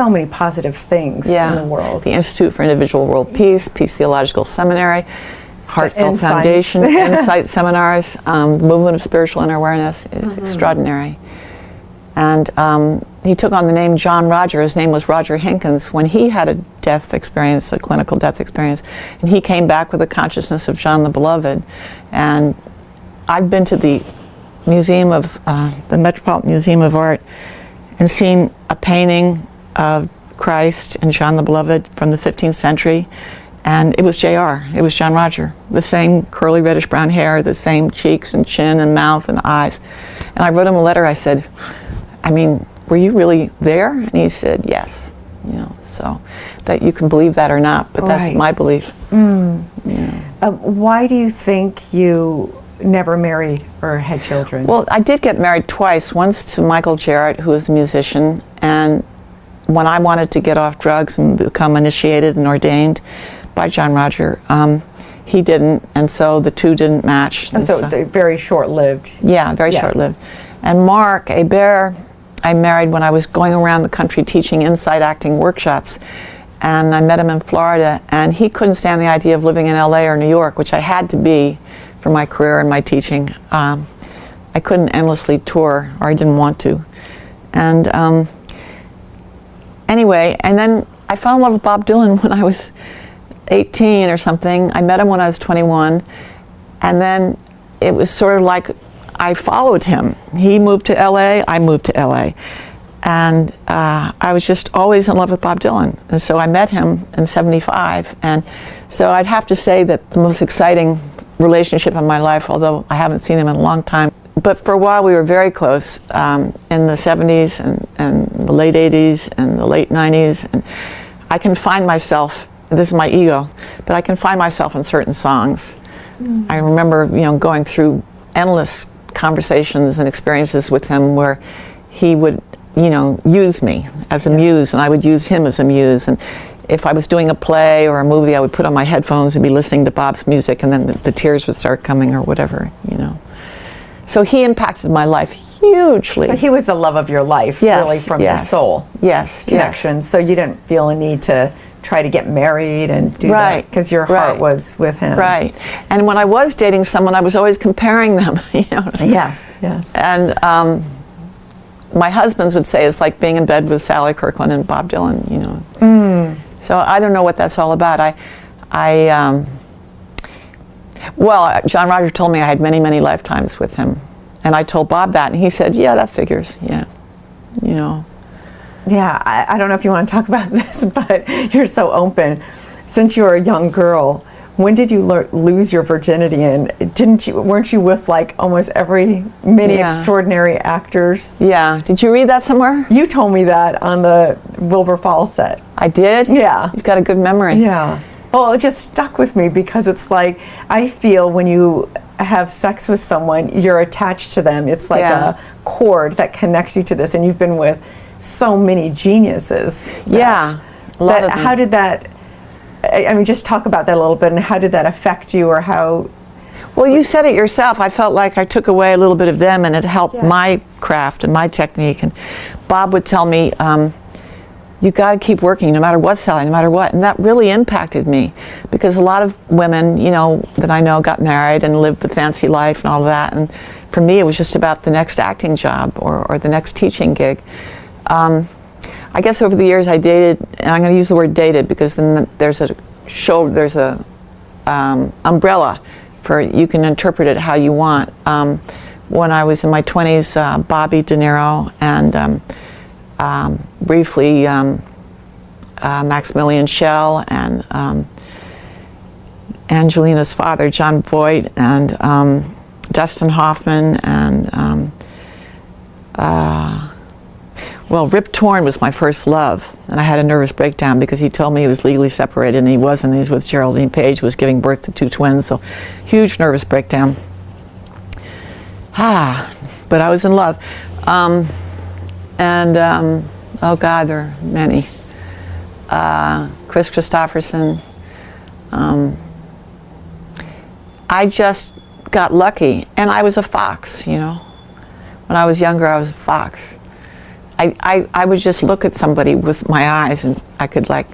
so many positive things in the world. The Institute for Individual World Peace, Peace Theological Seminary, Heartfelt Foundation, Insight Seminars, the Movement of Spiritual Inner Awareness is extraordinary. And he took on the name John Roger. His name was Roger Hinkins when he had a death experience, a clinical death experience, and he came back with the consciousness of John the Beloved. And I've been to the Museum of, the Metropolitan Museum of Art, and seen a painting of Christ and John the Beloved from the 15th century, and it was J.R., it was John Roger, the same curly reddish brown hair, the same cheeks and chin and mouth and eyes. And I wrote him a letter. I said, I mean, were you really there? And he said, yes. You know, so that you can believe that or not, but that's my belief. Why do you think you never married or had children? Well, I did get married twice. Once to Michael Jarrett, who was a musician, and when I wanted to get off drugs and become initiated and ordained by John Roger, he didn't, and so the two didn't match. And so they're very short-lived. Yeah, very short-lived. And Mark Hebert, I married when I was going around the country teaching insight acting workshops, and I met him in Florida, and he couldn't stand the idea of living in LA or New York, which I had to be for my career and my teaching. I couldn't endlessly tour, or I didn't want to. And anyway, and then I fell in love with Bob Dylan when I was 18 or something. I met him when I was 21, and then it was sort of like I followed him. He moved to LA, I moved to LA. And I was just always in love with Bob Dylan. And so I met him in '75. And so I'd have to say that the most exciting relationship in my life, although I haven't seen him in a long time. But for a while we were very close in the 70s and the late 80s and the late 90s. And I can find myself, this is my ego, but I can find myself in certain songs. I remember, you know, going through endless conversations and experiences with him where he would, you know, use me as a muse, and I would use him as a muse. And if I was doing a play or a movie, I would put on my headphones and be listening to Bob's music, and then the tears would start coming or whatever, you know. So he impacted my life hugely. So he was the love of your life, really, from your soul. Connection. So you didn't feel a need to try to get married and do that because your heart was with him. Right. And when I was dating someone, I was always comparing them, you know. Yes. And my husbands would say it's like being in bed with Sally Kirkland and Bob Dylan, you know. So I don't know what that's all about. Well, John Roger told me I had many, many lifetimes with him. And I told Bob that, and he said, yeah, that figures, yeah, you know. Yeah, I don't know if you want to talk about this, but you're so open. Since you were a young girl, when did you lose your virginity? And weren't you with like almost many extraordinary actors? Yeah. Did you read that somewhere? You told me that on the Wilbur Falls set. I did? Yeah. You've got a good memory. Yeah. Well, it just stuck with me because it's like, I feel when you have sex with someone, you're attached to them. It's like a cord that connects you to this, and you've been with so many geniuses. A lot of them. How did that, I mean, just talk about that a little bit, and how did that affect you, or how? Well, you said it yourself. I felt like I took away a little bit of them, and it helped my craft and my technique. And Bob would tell me, you got to keep working no matter what, Sally, no matter what. And that really impacted me, because a lot of women, you know, that I know got married and lived the fancy life and all of that. And for me, it was just about the next acting job or the next teaching gig. I guess over the years I dated, and I'm going to use the word dated because then there's a umbrella for, you can interpret it how you want. When I was in my 20s, Bobby De Niro and briefly Maximilian Schell and Angelina's father, John Voight, and Dustin Hoffman, and well, Rip Torn was my first love, and I had a nervous breakdown because he told me he was legally separated, and he wasn't. He was with Geraldine Page, was giving birth to 2 twins, so huge nervous breakdown. But I was in love. Oh God, there are many. Kris Kristofferson. I just got lucky, and I was a fox, you know. When I was younger, I was a fox. I would just look at somebody with my eyes, and I could like